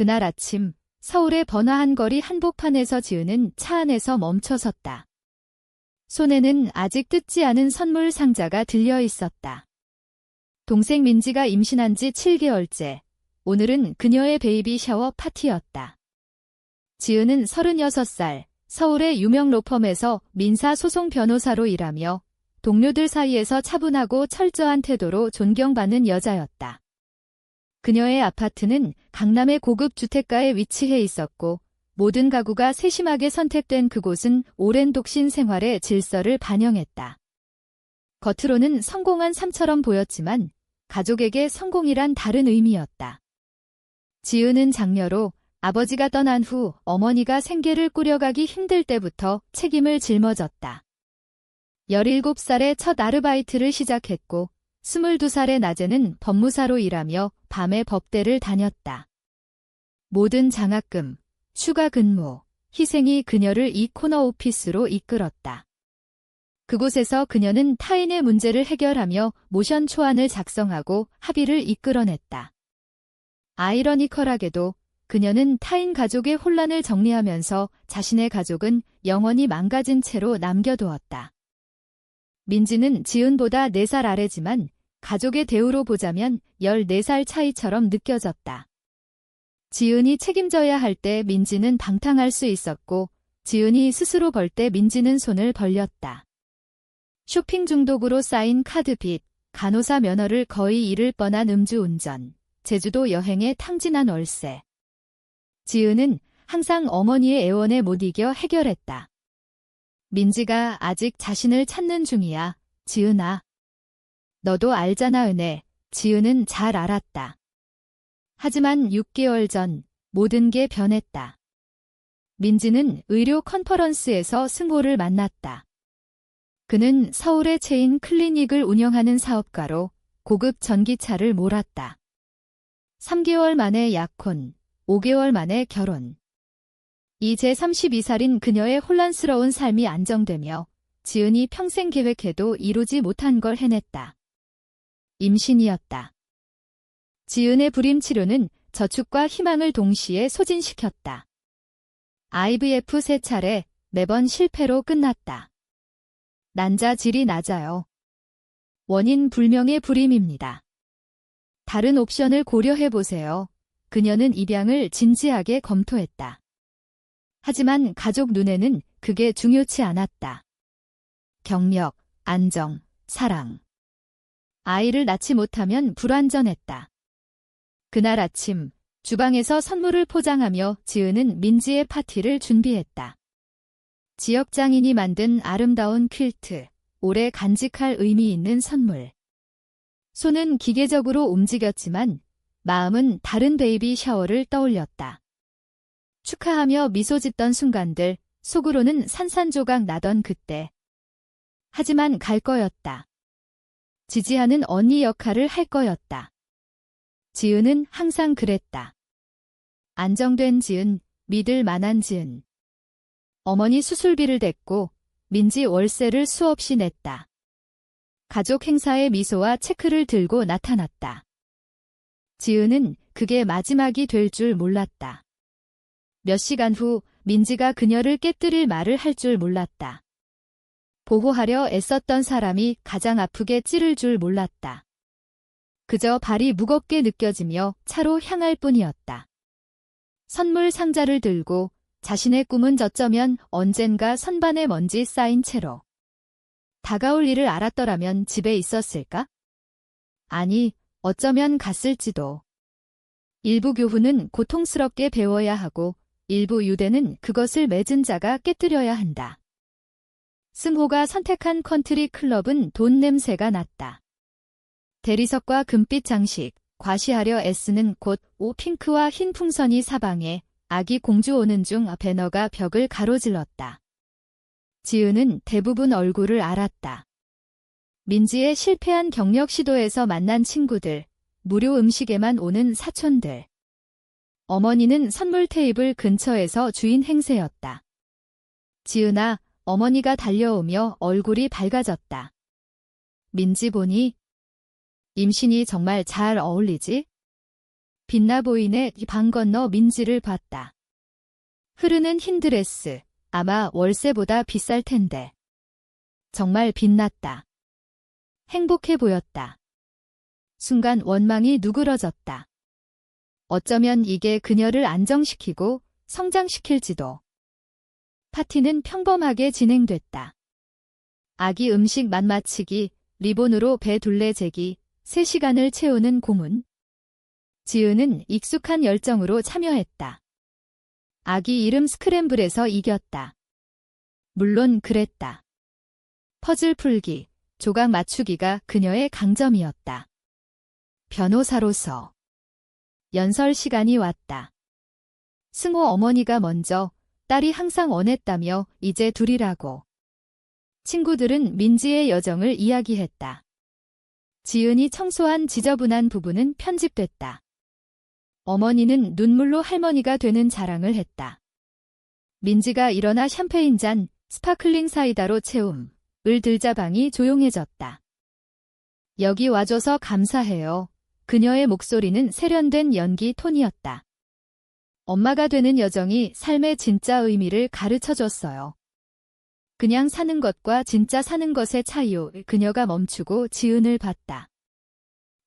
그날 아침 서울의 번화한 거리 한복판에서 지은은 차 안에서 멈춰 섰다. 손에는 아직 뜯지 않은 선물 상자가 들려 있었다. 동생 민지가 임신한 지 7개월째. 오늘은 그녀의 베이비 샤워 파티였다. 지은은 36살, 서울의 유명 로펌에서 민사소송 변호사로 일하며 동료들 사이에서 차분하고 철저한 태도로 존경받는 여자였다. 그녀의 아파트는 강남의 고급 주택가에 위치해 있었고 모든 가구가 세심하게 선택된 그곳은 오랜 독신 생활의 질서를 반영했다. 겉으로는 성공한 삶처럼 보였지만 가족에게 성공이란 다른 의미였다. 지은은 장녀로 아버지가 떠난 후 어머니가 생계를 꾸려가기 힘들 때부터 책임을 짊어졌다. 17살에 첫 아르바이트를 시작했고 22살의 낮에는 법무사로 일하며 밤에 법대를 다녔다. 모든 장학금, 휴가 근무, 희생이 그녀를 이 코너 오피스로 이끌었다. 그곳에서 그녀는 타인의 문제를 해결하며 모션 초안을 작성하고 합의를 이끌어냈다. 아이러니컬하게도 그녀는 타인 가족의 혼란을 정리하면서 자신의 가족은 영원히 망가진 채로 남겨두었다. 민지는 지은보다 4살 아래지만 가족의 대우로 보자면 14살 차이처럼 느껴졌다. 지은이 책임져야 할 때 민지는 방탕할 수 있었고 지은이 스스로 벌 때 민지는 손을 벌렸다. 쇼핑 중독으로 쌓인 카드빚, 간호사 면허를 거의 잃을 뻔한 음주운전, 제주도 여행에 탕진한 월세. 지은은 항상 어머니의 애원에 못 이겨 해결했다. 민지가 아직 자신을 찾는 중이야, 지은아. 너도 알잖아, 은혜. 지은은 잘 알았다. 하지만 6개월 전 모든 게 변했다. 민지는 의료 컨퍼런스에서 승호를 만났다. 그는 서울의 체인 클리닉을 운영하는 사업가로 고급 전기차를 몰았다. 3개월 만에 약혼, 5개월 만에 결혼. 이제 32살인 그녀의 혼란스러운 삶이 안정되며 지은이 평생 계획해도 이루지 못한 걸 해냈다. 임신이었다. 지은의 불임 치료는 저축과 희망을 동시에 소진시켰다. IVF 3차례, 매번 실패로 끝났다. 난자 질이 낮아요. 원인 불명의 불임입니다. 다른 옵션을 고려해보세요. 그녀는 입양을 진지하게 검토했다. 하지만 가족 눈에는 그게 중요치 않았다. 경력, 안정, 사랑. 아이를 낳지 못하면 불완전했다. 그날 아침 주방에서 선물을 포장하며 지은은 민지의 파티를 준비했다. 지역 장인이 만든 아름다운 퀼트, 오래 간직할 의미 있는 선물. 손은 기계적으로 움직였지만 마음은 다른 베이비 샤워를 떠올렸다. 축하하며 미소 짓던 순간들, 속으로는 산산조각 나던 그때. 하지만 갈 거였다. 지지하는 언니 역할을 할 거였다. 지은은 항상 그랬다. 안정된 지은, 믿을 만한 지은. 어머니 수술비를 댔고 민지 월세를 수없이 냈다. 가족 행사에 미소와 체크를 들고 나타났다. 지은은 그게 마지막이 될 줄 몰랐다. 몇 시간 후 민지가 그녀를 깨뜨릴 말을 할 줄 몰랐다. 보호하려 애썼던 사람이 가장 아프게 찌를 줄 몰랐다. 그저 발이 무겁게 느껴지며 차로 향할 뿐이었다. 선물 상자를 들고 자신의 꿈은 저쩌면 언젠가 선반에 먼지 쌓인 채로. 다가올 일을 알았더라면 집에 있었을까? 아니, 어쩌면 갔을지도. 일부 교훈은 고통스럽게 배워야 하고 일부 유대는 그것을 맺은 자가 깨뜨려야 한다. 승호가 선택한 컨트리 클럽은 돈 냄새가 났다. 대리석과 금빛 장식, 과시하려 애쓰는 곳 핑크와 흰 풍선이 사방에 아기 공주 오는 중 배너가 벽을 가로질렀다. 지은은 대부분 얼굴을 알았다. 민지의 실패한 경력 시도에서 만난 친구들, 무료 음식에만 오는 사촌들. 어머니는 선물 테이블 근처에서 주인 행세였다. 지은아, 어머니가 달려오며 얼굴이 밝아졌다. 민지 보니? 임신이 정말 잘 어울리지? 빛나 보이네. 방 건너 민지를 봤다. 흐르는 흰 드레스, 아마 월세보다 비쌀 텐데. 정말 빛났다. 행복해 보였다. 순간 원망이 누그러졌다. 어쩌면 이게 그녀를 안정시키고 성장시킬지도. 파티는 평범하게 진행됐다. 아기 음식 맛마치기, 리본으로 배 둘레 재기, 3시간을 채우는 고문. 지은은 익숙한 열정으로 참여했다. 아기 이름 스크램블에서 이겼다. 물론 그랬다. 퍼즐 풀기, 조각 맞추기가 그녀의 강점이었다. 변호사로서 연설 시간이 왔다. 승호 어머니가 먼저 딸이 항상 원했다며 이제 둘이라고. 친구들은 민지의 여정을 이야기했다. 지은이 청소한 지저분한 부분은 편집됐다. 어머니는 눈물로 할머니가 되는 자랑을 했다. 민지가 일어나 샴페인 잔, 스파클링 사이다로 채움을 들자 방이 조용해졌다. 여기 와줘서 감사해요. 그녀의 목소리는 세련된 연기 톤이었다. 엄마가 되는 여정이 삶의 진짜 의미를 가르쳐줬어요. 그냥 사는 것과 진짜 사는 것의 차이요. 그녀가 멈추고 지은을 봤다.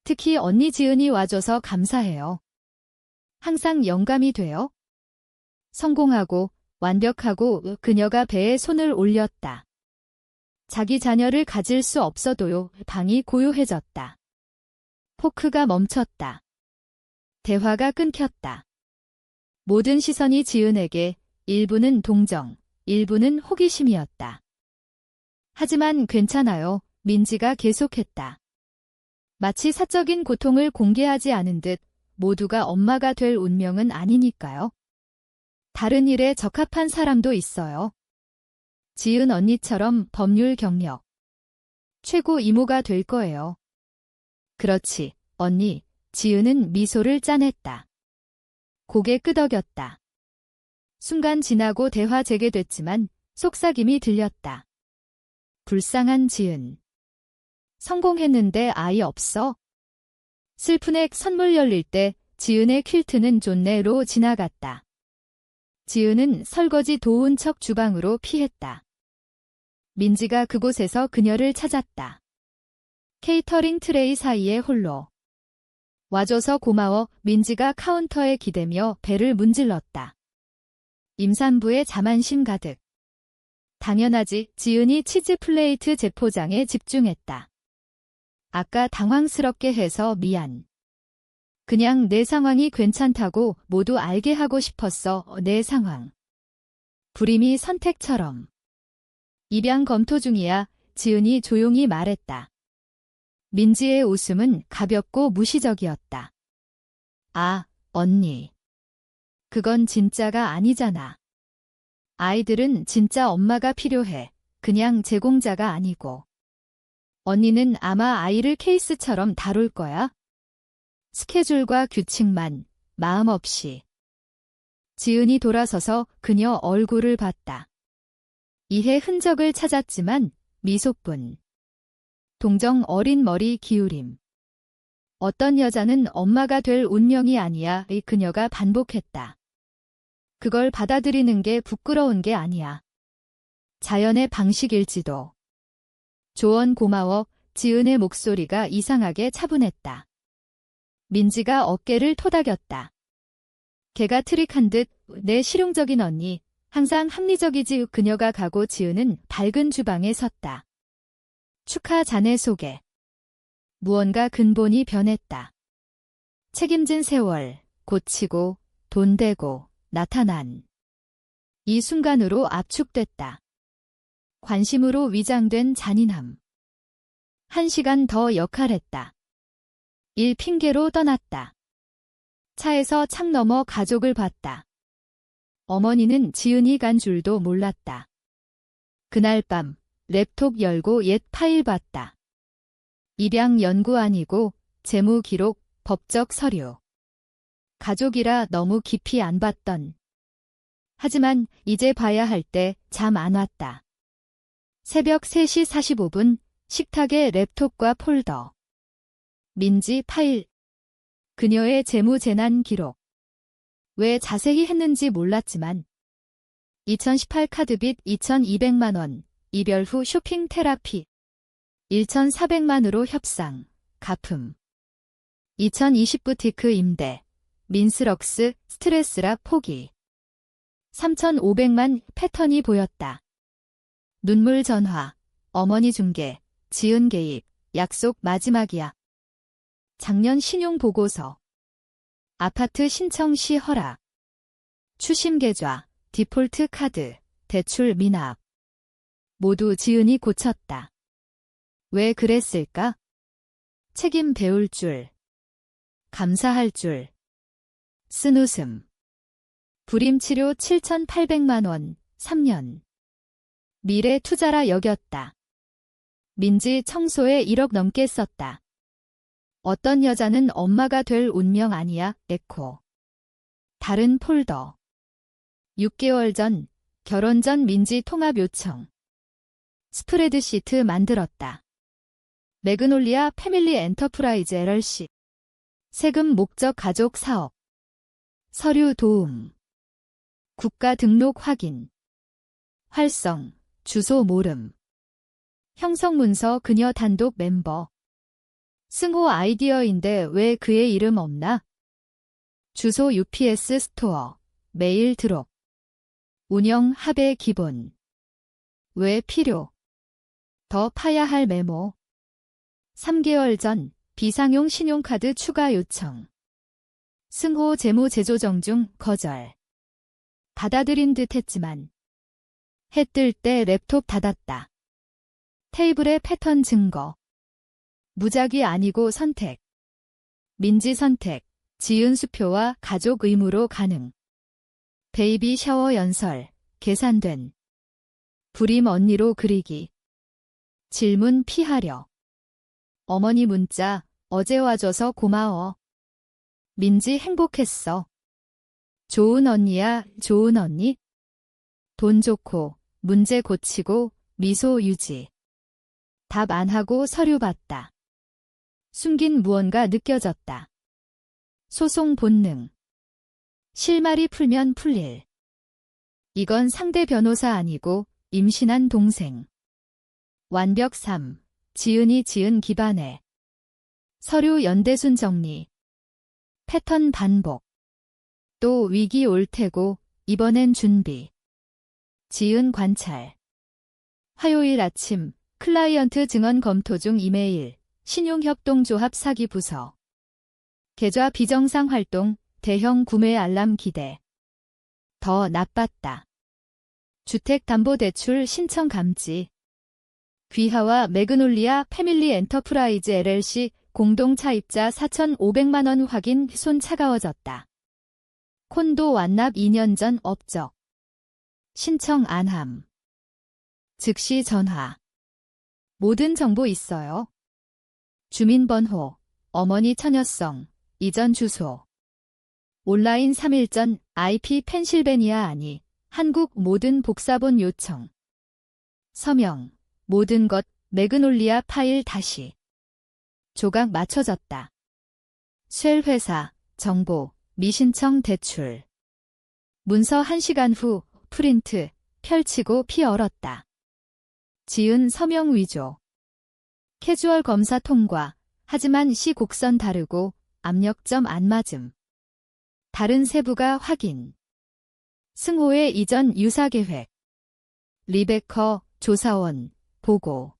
특히 언니 지은이 와줘서 감사해요. 항상 영감이 돼요. 성공하고 완벽하고. 그녀가 배에 손을 올렸다. 자기 자녀를 가질 수 없어도요. 방이 고요해졌다. 포크가 멈췄다. 대화가 끊겼다. 모든 시선이 지은에게, 일부는 동정, 일부는 호기심이었다. 하지만 괜찮아요. 민지가 계속했다. 마치 사적인 고통을 공개하지 않은 듯. 모두가 엄마가 될 운명은 아니니까요. 다른 일에 적합한 사람도 있어요. 지은 언니처럼 법률 경력. 최고 이모가 될 거예요. 그렇지, 언니. 지은은 미소를 짜냈다. 고개 끄덕였다. 순간 지나고 대화 재개됐지만 속삭임이 들렸다. 불쌍한 지은. 성공했는데 아이 없어? 슬픈 액 선물 열릴 때 지은의 퀼트는 좋네로 지나갔다. 지은은 설거지 도운 척 주방으로 피했다. 민지가 그곳에서 그녀를 찾았다. 케이터링 트레이 사이에 홀로. 와줘서 고마워. 민지가 카운터에 기대며 배를 문질렀다. 임산부의 자만심 가득. 당연하지. 지은이 치즈 플레이트 재포장에 집중했다. 아까 당황스럽게 해서 미안. 그냥 내 상황이 괜찮다고 모두 알게 하고 싶었어. 내 상황. 불임이 선택처럼. 입양 검토 중이야. 지은이 조용히 말했다. 민지의 웃음은 가볍고 무시적이었다. 아, 언니. 그건 진짜가 아니잖아. 아이들은 진짜 엄마가 필요해. 그냥 제공자가 아니고. 언니는 아마 아이를 케이스처럼 다룰 거야. 스케줄과 규칙만, 마음 없이. 지은이 돌아서서 그녀 얼굴을 봤다. 이해 흔적을 찾았지만 미소뿐. 동정 어린 머리 기울임. 어떤 여자는 엄마가 될 운명이 아니야. 그녀가 반복했다. 그걸 받아들이는 게 부끄러운 게 아니야. 자연의 방식일지도. 조언 고마워. 지은의 목소리가 이상하게 차분했다. 민지가 어깨를 토닥였다. 걔가 트릭한 듯. 내 실용적인 언니. 항상 합리적이지. 그녀가 가고 지은은 밝은 주방에 섰다. 축하 자네 속에. 무언가 근본이 변했다. 책임진 세월, 고치고, 돈 되고, 나타난. 이 순간으로 압축됐다. 관심으로 위장된 잔인함. 1시간 더 역할했다. 일 핑계로 떠났다. 차에서 창 너머 가족을 봤다. 어머니는 지은이 간 줄도 몰랐다. 그날 밤 랩톱 열고 옛 파일 봤다. 입양 연구 아니고 재무 기록, 법적 서류. 가족이라 너무 깊이 안 봤던. 하지만 이제 봐야 할 때 잠 안 왔다. 새벽 3시 45분 식탁에 랩톱과 폴더. 민지 파일. 그녀의 재무재난 기록. 왜 자세히 했는지 몰랐지만 2018 카드빚 2,200만 원, 이별 후 쇼핑 테라피 1,400만으로 협상, 가품 2020 부티크 임대, 민스럭스, 스트레스라 포기 3,500만 패턴이 보였다. 눈물 전화, 어머니 중개, 지은 개입, 약속 마지막이야. 작년 신용 보고서, 아파트 신청 시 허락, 추심 계좌, 디폴트 카드, 대출 미납. 모두 지은이 고쳤다. 왜 그랬을까? 책임 배울 줄, 감사할 줄, 쓴웃음. 불임치료 7,800만 원, 3년. 미래 투자라 여겼다. 민지 청소에 1억 넘게 썼다. 어떤 여자는 엄마가 될 운명 아니야, 에코. 다른 폴더. 6개월 전, 결혼 전 민지 통합 요청. 스프레드시트 만들었다. 매그놀리아 패밀리 엔터프라이즈 LLC. 세금 목적 가족 사업. 서류 도움. 국가 등록 확인. 활성, 주소 모름. 형성문서 그녀 단독 멤버. 승호 아이디어인데 왜 그의 이름 없나? 주소 UPS 스토어. 메일 드롭. 운영 합의 기본. 왜 필요? 더 파야 할 메모. 3개월 전 비상용 신용카드 추가 요청. 승호 재무 재조정 중 거절. 받아들인 듯 했지만 해 뜰 때 랩톱 닫았다. 테이블에 패턴 증거. 무작위 아니고 선택. 민지 선택. 지은 수표와 가족 의무로 가능. 베이비 샤워 연설. 계산된. 불임 언니로 그리기. 질문 피하려. 어머니 문자. 어제 와줘서 고마워. 민지 행복했어. 좋은 언니야, 좋은 언니? 돈 좋고, 문제 고치고, 미소 유지. 답 안 하고 서류 받다. 숨긴 무언가 느껴졌다. 소송 본능. 실마리 풀면 풀릴. 이건 상대 변호사 아니고 임신한 동생. 완벽 3. 지은이 지은 기반에. 서류 연대순 정리. 패턴 반복. 또 위기 올 테고 이번엔 준비. 지은 관찰. 화요일 아침 클라이언트 증언 검토 중 이메일. 신용협동조합 사기 부서. 계좌 비정상 활동. 대형 구매 알람 기대. 더 나빴다. 주택담보대출 신청 감지. 귀하와 매그놀리아 패밀리 엔터프라이즈 LLC 공동 차입자 4,500만 원 확인. 손 차가워졌다. 콘도 완납 2년 전 업적. 신청 안함. 즉시 전화. 모든 정보 있어요. 주민번호, 어머니 처녀성, 이전 주소. 온라인 3일 전 IP 펜실베니아 아니, 한국 모든 복사본 요청. 서명, 모든 것, 매그놀리아 파일 다시. 조각 맞춰졌다. 쉘 회사, 정보, 미신청 대출. 문서 1시간 후, 프린트, 펼치고 피 얼었다. 지은 서명 위조. 캐주얼 검사 통과, 하지만 시 곡선 다르고, 압력점 안 맞음. 다른 세부가 확인. 승호의 이전 유사 계획. 리베커, 조사원, 보고.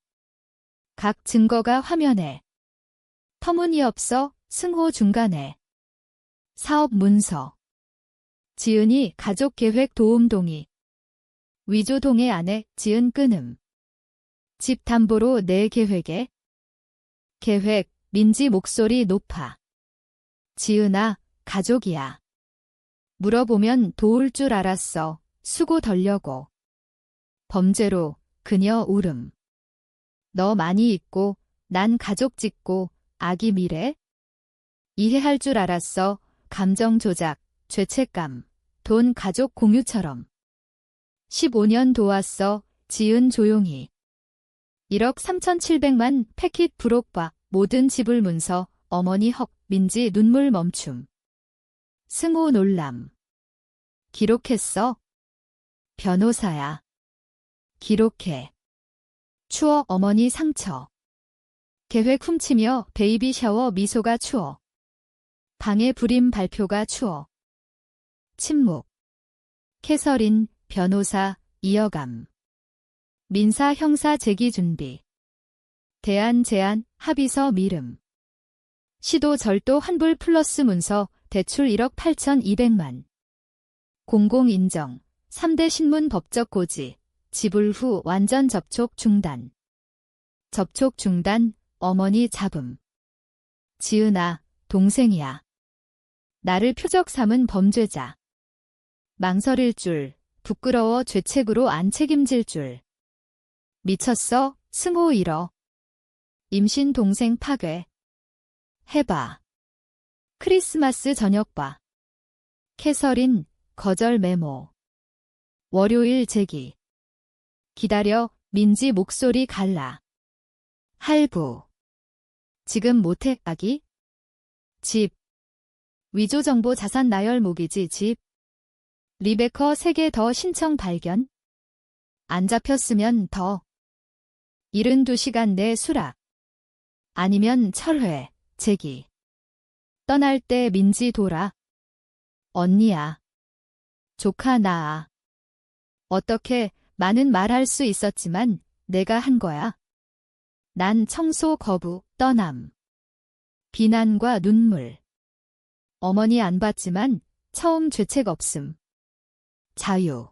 각 증거가 화면에. 터무니없어, 승호 중간에. 사업 문서. 지은이 가족 계획 도움 동의. 위조 동의 안에 지은 끊음. 집 담보로 내 계획에. 계획, 민지 목소리 높아. 지은아, 가족이야. 물어보면 도울 줄 알았어. 수고 덜려고. 범죄로, 그녀 울음. 너 많이 잊고, 난 가족 짓고, 아기 미래? 이해할 줄 알았어. 감정 조작, 죄책감, 돈 가족 공유처럼. 15년 도왔어. 지은 조용히. 1억 3,700만 패킷 브록바 모든 지불 문서 어머니 헉. 민지 눈물 멈춤. 승호 놀람. 기록했어? 변호사야. 기록해. 추워 어머니 상처. 계획 훔치며 베이비 샤워 미소가 추워. 방해 불임 발표가 추워. 침묵. 캐서린, 변호사, 이어감. 민사 형사 제기 준비. 대안 제안, 합의서 미름. 시도 절도 환불 플러스 문서, 대출 1억 8,200만. 공공인정, 3대 신문 법적 고지, 지불 후 완전 접촉 중단. 접촉 중단, 어머니 잡음. 지은아, 동생이야. 나를 표적 삼은 범죄자. 망설일 줄, 부끄러워 죄책으로 안 책임질 줄. 미쳤어, 승호 잃어. 임신 동생 파괴. 해봐. 크리스마스 저녁 봐. 캐서린, 거절 메모. 월요일 제기. 기다려, 민지 목소리 갈라. 할부. 지금 못해, 아기? 집. 위조정보 자산 나열 모기지 집. 리베커 3개 더 신청 발견. 안 잡혔으면 더. 72시간 내 수락. 아니면 철회, 제기. 떠날 때 민지 돌아. 언니야. 조카 나아. 어떻게 많은 말할 수 있었지만 내가 한 거야. 난 청소 거부, 떠남. 비난과 눈물. 어머니 안 봤지만 처음 죄책 없음. 자유.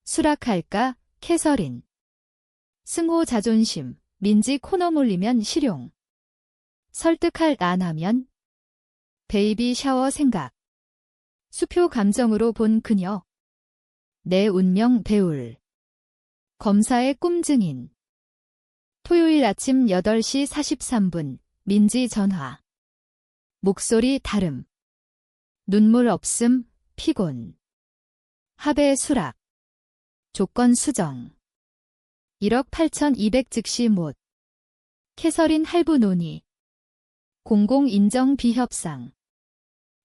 수락할까, 캐서린. 승호 자존심, 민지 코너 몰리면 실용. 설득할 안 하면. 베이비 샤워 생각. 수표 감정으로 본 그녀. 내 운명 배울. 검사의 꿈 증인. 토요일 아침 8시 43분, 민지 전화. 목소리 다름. 눈물 없음, 피곤. 합의 수락. 조건 수정. 1억 8,200 즉시 못. 캐서린 할부 논의. 공공인정 비협상.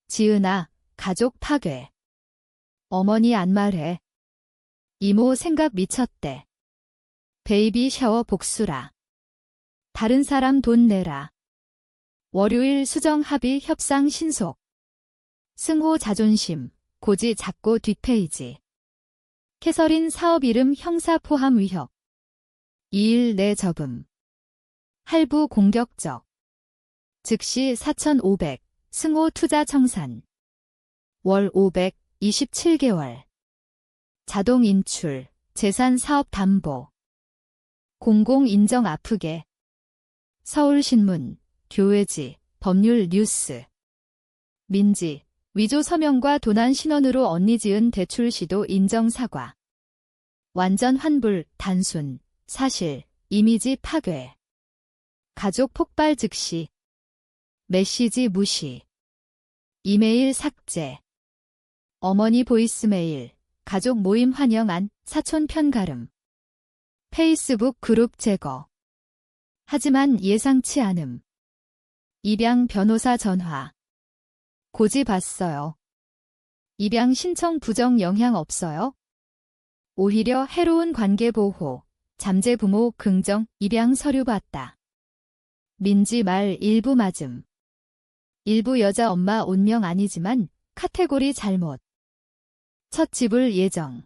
지은아, 가족 파괴. 어머니 안 말해. 이모 생각 미쳤대. 베이비 샤워 복수라. 다른 사람 돈 내라. 월요일 수정 합의 협상 신속. 승호 자존심, 고지 작고 뒷페이지. 캐서린 사업 이름 형사 포함 위협. 2일 내 접음. 할부 공격적. 즉시 4,500, 승호 투자 청산. 월 500, 27개월. 자동 인출, 재산 사업 담보. 공공인정 아프게. 서울신문, 교회지, 법률 뉴스. 민지, 위조 서명과 도난 신원으로 언니 지은 대출 시도 인정 사과. 완전 환불, 단순, 사실, 이미지 파괴. 가족 폭발 즉시. 메시지 무시. 이메일 삭제. 어머니 보이스메일, 가족 모임 환영안, 사촌 편가름. 페이스북 그룹 제거. 하지만 예상치 않음. 입양 변호사 전화. 고지 봤어요. 입양 신청 부정 영향 없어요? 오히려 해로운 관계 보호, 잠재 부모 긍정, 입양 서류 봤다. 민지 말 일부 맞음. 일부 여자 엄마 운명 아니지만 카테고리 잘못. 첫 지불 예정.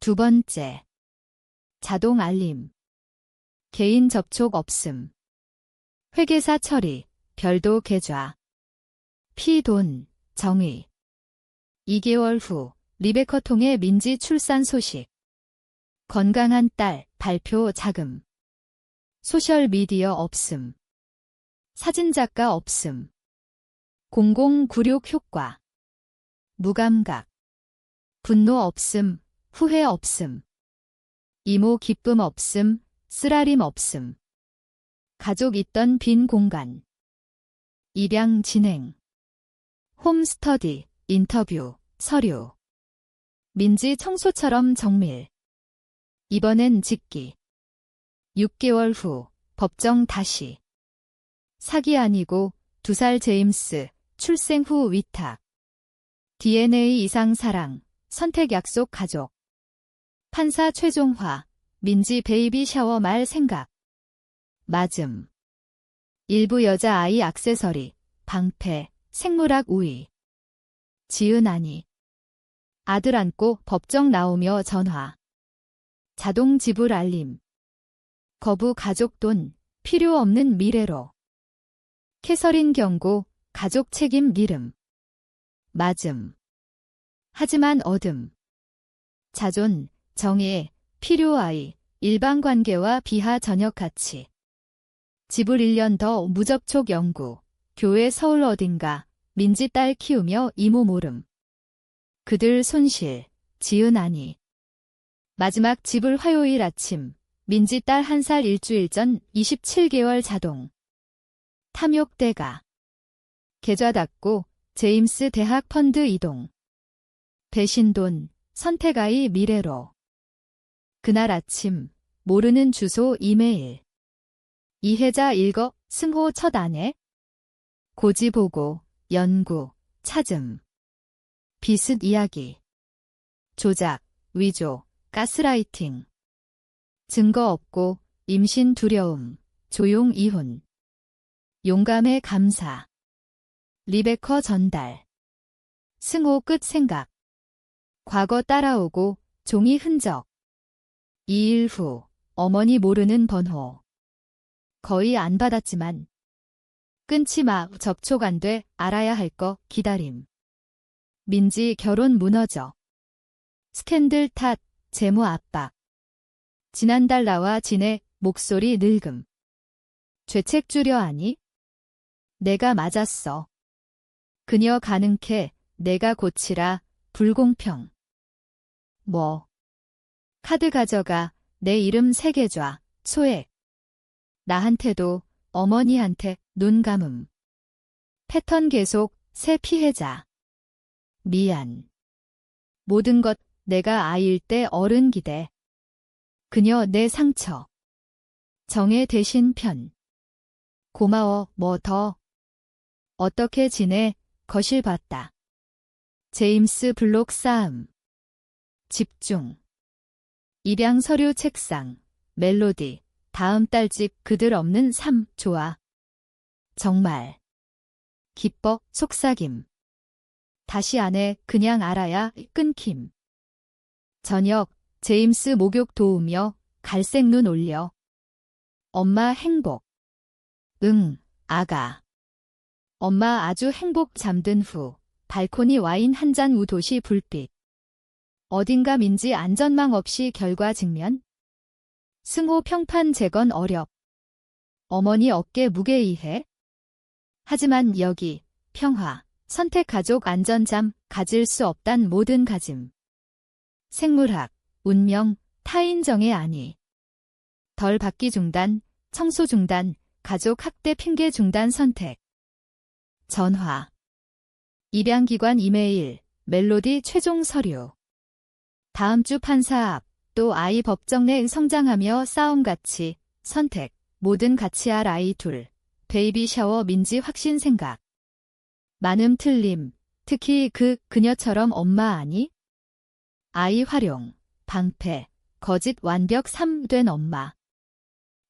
두 번째. 자동 알림. 개인 접촉 없음. 회계사 처리, 별도 계좌. 피돈, 정의. 2개월 후, 리베커 통해 민지 출산 소식. 건강한 딸, 발표 자금. 소셜미디어 없음. 사진작가 없음. 공공구력 효과. 무감각. 분노 없음, 후회 없음. 이모 기쁨 없음, 쓰라림 없음. 가족 있던 빈 공간. 입양 진행. 홈스터디, 인터뷰, 서류. 민지 청소처럼 정밀. 이번엔 직기. 6개월 후, 법정 다시. 사기 아니고 2살 제임스, 출생 후 위탁. DNA 이상 사랑, 선택 약속 가족. 판사 최종화, 민지 베이비 샤워 말 생각. 맞음. 일부 여자아이 액세서리, 방패, 생물학 우위. 지은 아니. 아들 안고 법정 나오며 전화. 자동 지불 알림. 거부 가족 돈, 필요 없는 미래로. 캐서린 경고, 가족 책임 미름. 맞음. 하지만 어둠. 자존, 정의, 필요아이, 일반관계와 비하 전역 가치. 지불 1년 더 무접촉 연구. 교회 서울 어딘가. 민지 딸 키우며 이모 모름. 그들 손실. 지은 아니. 마지막 지불 화요일 아침. 민지 딸 1살 일주일 전 27개월 자동. 탐욕대가. 계좌 닫고 제임스 대학 펀드 이동. 배신돈, 선택아이 미래로. 그날 아침, 모르는 주소 이메일. 이혜자 읽어, 승호 첫 아내. 고지보고, 연구, 찾음. 비슷 이야기. 조작, 위조, 가스라이팅. 증거 없고, 임신 두려움, 조용 이혼. 용감의 감사. 리베커 전달. 승호 끝 생각. 과거 따라오고, 종이 흔적. 2일 후, 어머니 모르는 번호. 거의 안 받았지만. 끊지 마, 접촉 안 돼, 알아야 할 거, 기다림. 민지 결혼 무너져. 스캔들 탓, 재무 압박. 지난달 나와 지내, 목소리 늙음. 죄책 주려 하니? 내가 맞았어. 그녀 가능케, 내가 고치라, 불공평. 뭐. 카드 가져가, 내 이름 새겨줘, 소액. 나한테도, 어머니한테, 눈 감음. 패턴 계속, 새 피해자. 미안. 모든 것, 내가 아이일 때 어른 기대. 그녀 내 상처. 정의 대신 편. 고마워, 뭐 더. 어떻게 지내, 거실 봤다. 제임스 블록 싸움. 집중. 입양 서류 책상. 멜로디. 다음 달집 그들 없는 삶, 좋아. 정말. 기뻐, 속삭임. 다시 안 해, 그냥 알아야, 끊김. 저녁, 제임스 목욕 도우며, 갈색 눈 올려. 엄마 행복. 응, 아가. 엄마 아주 행복 잠든 후, 발코니 와인 한 잔 우 도시 불빛. 어딘가 민지 안전망 없이 결과 직면. 승호 평판 재건 어렵. 어머니 어깨 무게 이해. 하지만 여기, 평화, 선택 가족 안전잠, 가질 수 없단 모든 가짐. 생물학, 운명, 타인정의 아니. 덜 받기 중단, 청소 중단, 가족 학대 핑계 중단 선택. 전화. 입양기관 이메일, 멜로디 최종 서류. 다음 주 판사 앞, 또 아이 법정 내 성장하며 싸움 가치, 선택, 모든 가치 알 아이 둘, 베이비 샤워 민지 확신 생각. 많음 틀림, 특히 그녀처럼 엄마 아니? 아이 활용, 방패, 거짓 완벽 3 된 엄마.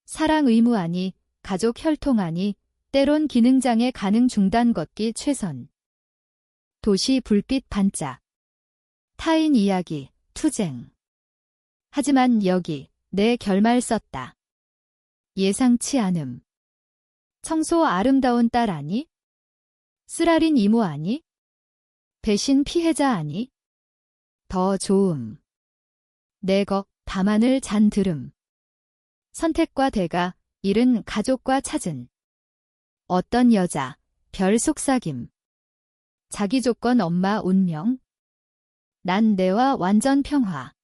사랑 의무 아니, 가족 혈통 아니, 때론 기능장애 가능 중단 걷기 최선. 도시 불빛 반짝. 타인 이야기, 투쟁. 하지만 여기, 내 결말 썼다. 예상치 않음. 청소 아름다운 딸 아니? 쓰라린 이모 아니? 배신 피해자 아니? 더 좋음. 내거, 밤하늘 잔 들음. 선택과 대가, 잃은 가족과 찾은. 어떤 여자, 별 속삭임. 자기 조건 엄마 운명. 난 내와 완전 평화.